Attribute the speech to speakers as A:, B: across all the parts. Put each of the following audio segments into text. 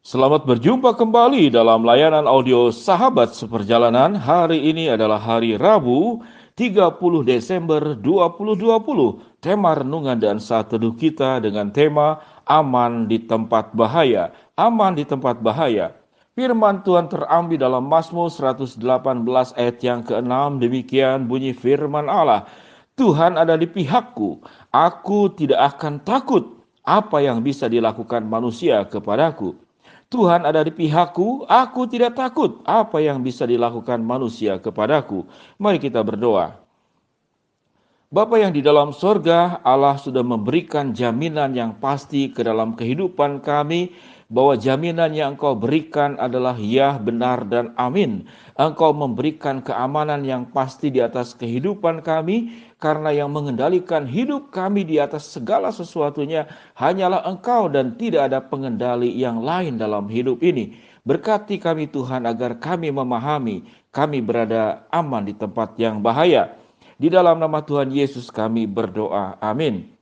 A: Selamat berjumpa kembali dalam layanan audio Sahabat Seperjalanan. Hari ini adalah hari Rabu, 30 Desember 2020. Tema renungan dan saat teduh kita dengan tema Aman di Tempat Bahaya. Aman di Tempat Bahaya. Firman Tuhan terambil dalam Mazmur 118 ayat yang ke-6. Demikian bunyi firman Allah. Tuhan ada di pihakku, aku tidak akan takut apa yang bisa dilakukan manusia kepadaku. Tuhan ada di pihakku, aku tidak takut apa yang bisa dilakukan manusia kepadaku. Mari kita berdoa. Bapa yang di dalam sorga, Allah sudah memberikan jaminan yang pasti ke dalam kehidupan kami, bahwa jaminan yang Engkau berikan adalah ya, benar, dan amin. Engkau memberikan keamanan yang pasti di atas kehidupan kami, karena yang mengendalikan hidup kami di atas segala sesuatunya hanyalah Engkau dan tidak ada pengendali yang lain dalam hidup ini. Berkati kami Tuhan agar kami memahami kami berada aman di tempat yang bahaya. Di dalam nama Tuhan Yesus kami berdoa. Amin.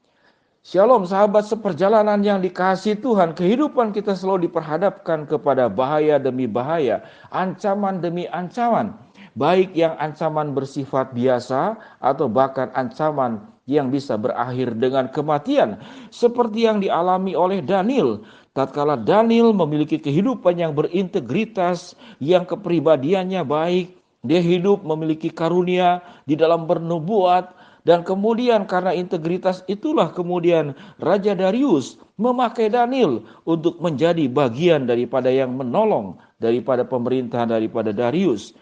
A: Shalom sahabat seperjalanan yang dikasihi Tuhan. Kehidupan kita selalu diperhadapkan kepada bahaya demi bahaya, ancaman demi ancaman. Baik yang ancaman bersifat biasa atau bahkan ancaman yang bisa berakhir dengan kematian. Seperti yang dialami oleh Daniel. Tatkala Daniel memiliki kehidupan yang berintegritas, yang kepribadiannya baik, dia hidup memiliki karunia di dalam bernubuat, dan kemudian karena integritas itulah kemudian Raja Darius memakai Daniel untuk menjadi bagian daripada yang menolong daripada pemerintahan daripada Darius.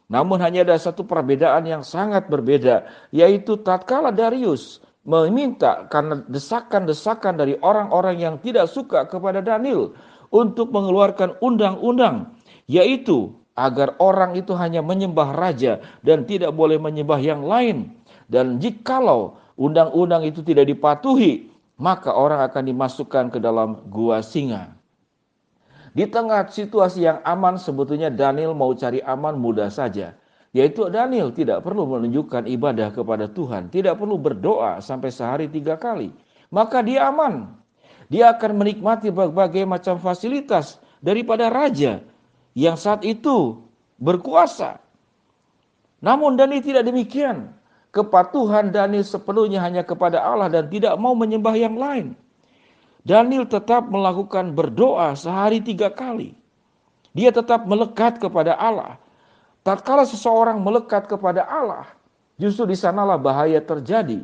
A: Namun hanya ada satu perbedaan yang sangat berbeda, yaitu tatkala Darius meminta karena desakan-desakan dari orang-orang yang tidak suka kepada Daniel untuk mengeluarkan undang-undang, yaitu agar orang itu hanya menyembah raja dan tidak boleh menyembah yang lain. Dan jikalau undang-undang itu tidak dipatuhi, maka orang akan dimasukkan ke dalam gua singa. Di tengah situasi yang aman, sebetulnya Daniel mau cari aman mudah saja. Yaitu Daniel tidak perlu menunjukkan ibadah kepada Tuhan, tidak perlu berdoa sampai sehari 3 kali. Maka dia aman. Dia akan menikmati berbagai macam fasilitas daripada raja yang saat itu berkuasa. Namun Daniel tidak demikian. Kepatuhan Daniel sepenuhnya hanya kepada Allah dan tidak mau menyembah yang lain. Daniel tetap melakukan berdoa sehari 3 kali. Dia tetap melekat kepada Allah. Tatkala seseorang melekat kepada Allah, justru di sanalah bahaya terjadi.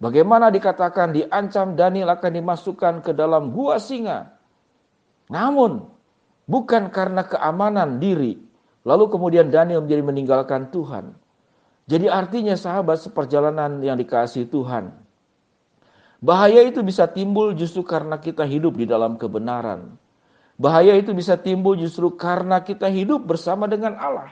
A: Bagaimana dikatakan diancam Daniel akan dimasukkan ke dalam gua singa. Namun bukan karena keamanan diri, lalu kemudian Daniel menjadi meninggalkan Tuhan. Jadi artinya sahabat seperjalanan yang dikasihi Tuhan, bahaya itu bisa timbul justru karena kita hidup di dalam kebenaran. Bahaya itu bisa timbul justru karena kita hidup bersama dengan Allah.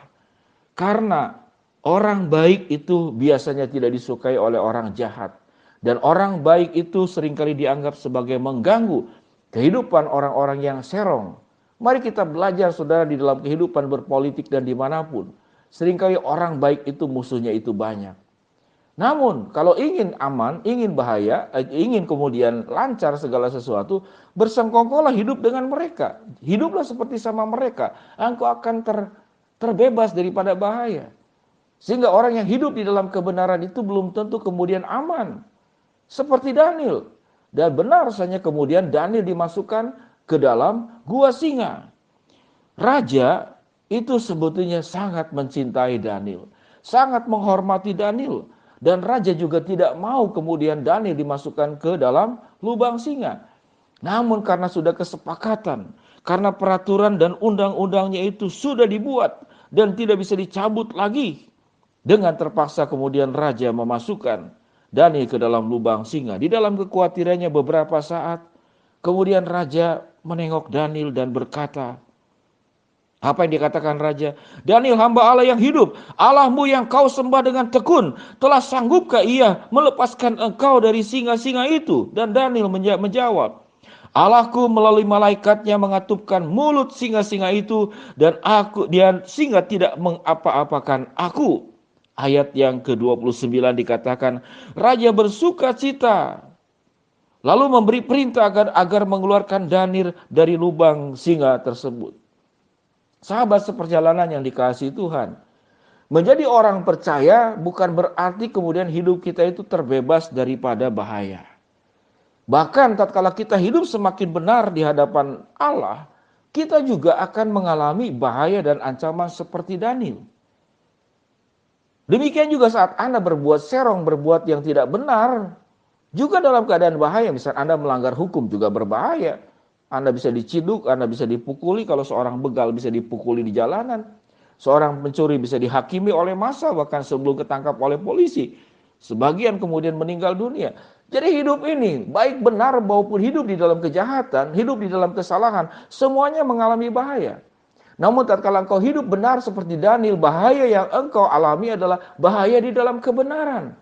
A: Karena orang baik itu biasanya tidak disukai oleh orang jahat. Dan orang baik itu seringkali dianggap sebagai mengganggu kehidupan orang-orang yang serong. Mari kita belajar saudara di dalam kehidupan berpolitik dan dimanapun. Seringkali orang baik itu musuhnya itu banyak. Namun kalau ingin aman, ingin bahaya, ingin kemudian lancar segala sesuatu, bersengkongkolah hidup dengan mereka. Hiduplah seperti sama mereka. Engkau akan terbebas daripada bahaya. Sehingga orang yang hidup di dalam kebenaran itu belum tentu kemudian aman. Seperti Daniel. Dan benar saja kemudian Daniel dimasukkan ke dalam gua singa. Raja itu sebetulnya sangat mencintai Daniel. Sangat menghormati Daniel. Dan raja juga tidak mau kemudian Daniel dimasukkan ke dalam lubang singa. Namun karena sudah kesepakatan, karena peraturan dan undang-undangnya itu sudah dibuat dan tidak bisa dicabut lagi. Dengan terpaksa kemudian raja memasukkan Daniel ke dalam lubang singa. Di dalam kekhawatirannya beberapa saat, kemudian raja menengok Daniel dan berkata, apa yang dikatakan raja? Daniel, hamba Allah yang hidup, Allahmu yang kau sembah dengan tekun, telah sanggupkah ia melepaskan engkau dari singa-singa itu? Dan Daniel menjawab, Allahku melalui malaikatnya mengatupkan mulut singa-singa itu, dan singa tidak mengapa-apakan aku. Ayat yang ke-29 dikatakan, raja bersuka cita lalu memberi perintah agar mengeluarkan Daniel dari lubang singa tersebut. Sahabat seperjalanan yang dikasihi Tuhan, menjadi orang percaya bukan berarti kemudian hidup kita itu terbebas daripada bahaya. Bahkan tatkala kita hidup semakin benar di hadapan Allah, kita juga akan mengalami bahaya dan ancaman seperti Daniel. Demikian juga saat Anda berbuat serong, berbuat yang tidak benar, juga dalam keadaan bahaya. Misal Anda melanggar hukum juga berbahaya. Anda bisa diciduk, Anda bisa dipukuli. Kalau seorang begal bisa dipukuli di jalanan. Seorang pencuri bisa dihakimi oleh massa, bahkan sebelum ketangkap oleh polisi. Sebagian kemudian meninggal dunia. Jadi hidup ini, baik benar maupun hidup di dalam kejahatan, hidup di dalam kesalahan, semuanya mengalami bahaya. Namun tatkala engkau hidup benar seperti Daniel, bahaya yang engkau alami adalah bahaya di dalam kebenaran.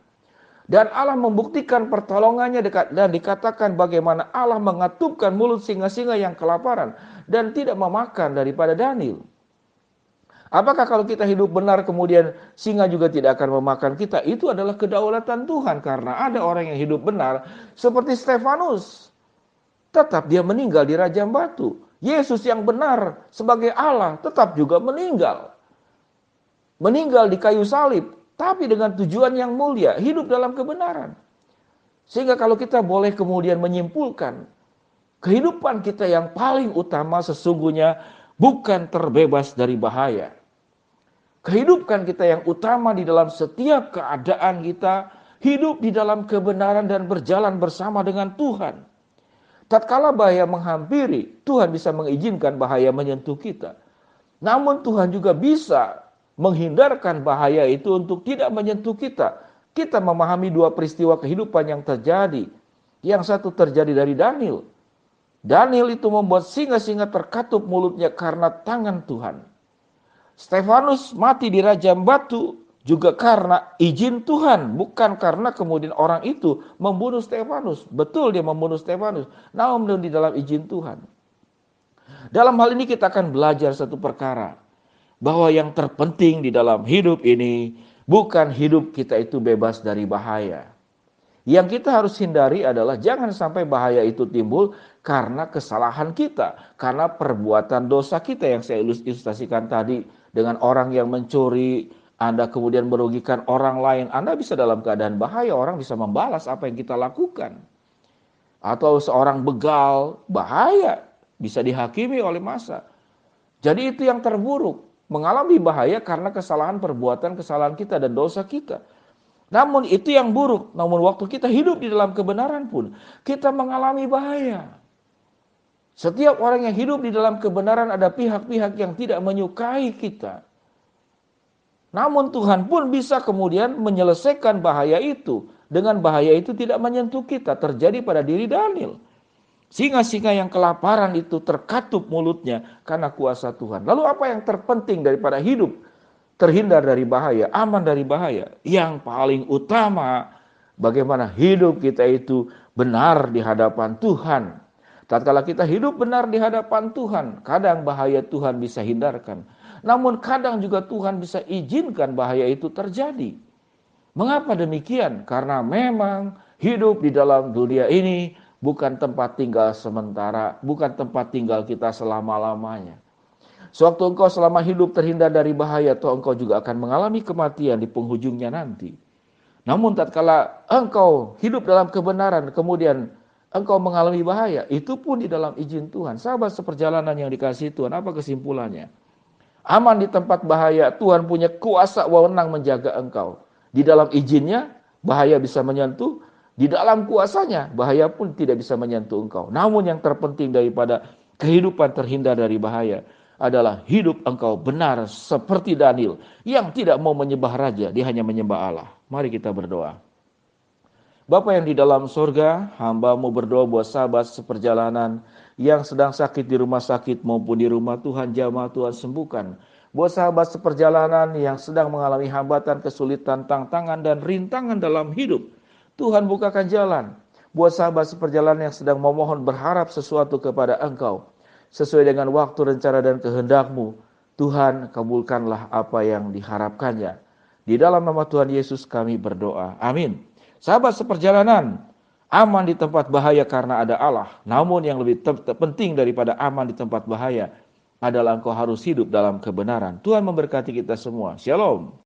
A: Dan Allah membuktikan pertolongannya dan dikatakan bagaimana Allah mengatupkan mulut singa-singa yang kelaparan dan tidak memakan daripada Daniel. Apakah kalau kita hidup benar kemudian singa juga tidak akan memakan kita? Itu adalah kedaulatan Tuhan, karena ada orang yang hidup benar seperti Stefanus. Tetap dia meninggal di rajam batu. Yesus yang benar sebagai Allah tetap juga meninggal. Meninggal di kayu salib, tapi dengan tujuan yang mulia, hidup dalam kebenaran. Sehingga kalau kita boleh kemudian menyimpulkan, kehidupan kita yang paling utama sesungguhnya bukan terbebas dari bahaya. Kehidupan kita yang utama di dalam setiap keadaan kita, hidup di dalam kebenaran dan berjalan bersama dengan Tuhan. Tatkala bahaya menghampiri, Tuhan bisa mengizinkan bahaya menyentuh kita. Namun Tuhan juga bisa menghindarkan bahaya itu untuk tidak menyentuh kita. Kita memahami dua peristiwa kehidupan yang terjadi. Yang satu terjadi dari Daniel. Daniel itu membuat singa-singa terkatup mulutnya karena tangan Tuhan. Stefanus mati di rajam batu juga karena izin Tuhan, bukan karena kemudian orang itu membunuh Stefanus. Betul dia membunuh Stefanus, namun di dalam izin Tuhan. Dalam hal ini kita akan belajar satu perkara, bahwa yang terpenting di dalam hidup ini bukan hidup kita itu bebas dari bahaya. Yang kita harus hindari adalah jangan sampai bahaya itu timbul karena kesalahan kita, karena perbuatan dosa kita yang saya ilustrasikan tadi, dengan orang yang mencuri, Anda kemudian merugikan orang lain, Anda bisa dalam keadaan bahaya, orang bisa membalas apa yang kita lakukan. Atau seorang begal, bahaya, bisa dihakimi oleh massa. Jadi itu yang terburuk, mengalami bahaya karena kesalahan kesalahan kita dan dosa kita. Namun itu yang buruk, namun waktu kita hidup di dalam kebenaran pun, kita mengalami bahaya. Setiap orang yang hidup di dalam kebenaran ada pihak-pihak yang tidak menyukai kita. Namun Tuhan pun bisa kemudian menyelesaikan bahaya itu. Dengan bahaya itu tidak menyentuh kita, terjadi pada diri Daniel. Singa-singa yang kelaparan itu terkatup mulutnya karena kuasa Tuhan. Lalu apa yang terpenting daripada hidup? Terhindar dari bahaya, aman dari bahaya. Yang paling utama, bagaimana hidup kita itu benar di hadapan Tuhan. Tatkala kita hidup benar di hadapan Tuhan, kadang bahaya Tuhan bisa hindarkan. Namun kadang juga Tuhan bisa izinkan bahaya itu terjadi. Mengapa demikian? Karena memang hidup di dalam dunia ini bukan tempat tinggal sementara, bukan tempat tinggal kita selama-lamanya. Sewaktu engkau selama hidup terhindar dari bahaya, atau engkau juga akan mengalami kematian di penghujungnya nanti. Namun tatkala engkau hidup dalam kebenaran, kemudian engkau mengalami bahaya, itu pun di dalam izin Tuhan. Sahabat seperjalanan yang dikasihi Tuhan, apa kesimpulannya? Aman di tempat bahaya, Tuhan punya kuasa wewenang menjaga engkau. Di dalam izinnya, bahaya bisa menyentuh. Di dalam kuasanya, bahaya pun tidak bisa menyentuh engkau. Namun yang terpenting daripada kehidupan terhindar dari bahaya adalah hidup engkau benar seperti Daniel yang tidak mau menyembah raja, dia hanya menyembah Allah. Mari kita berdoa. Bapa yang di dalam surga, hamba-Mu berdoa buat sahabat seperjalanan yang sedang sakit di rumah sakit maupun di rumah Tuhan, jamah Tuhan sembuhkan. Buat sahabat seperjalanan yang sedang mengalami hambatan, kesulitan, tantangan dan rintangan dalam hidup, Tuhan bukakan jalan. Buat sahabat seperjalanan yang sedang memohon berharap sesuatu kepada Engkau, sesuai dengan waktu, rencana, dan kehendak-Mu, Tuhan kabulkanlah apa yang diharapkannya. Di dalam nama Tuhan Yesus kami berdoa. Amin. Sahabat seperjalanan, Aman di tempat bahaya karena ada Allah. Namun yang lebih penting daripada aman di tempat bahaya adalah engkau harus hidup dalam kebenaran. Tuhan memberkati kita semua. Shalom.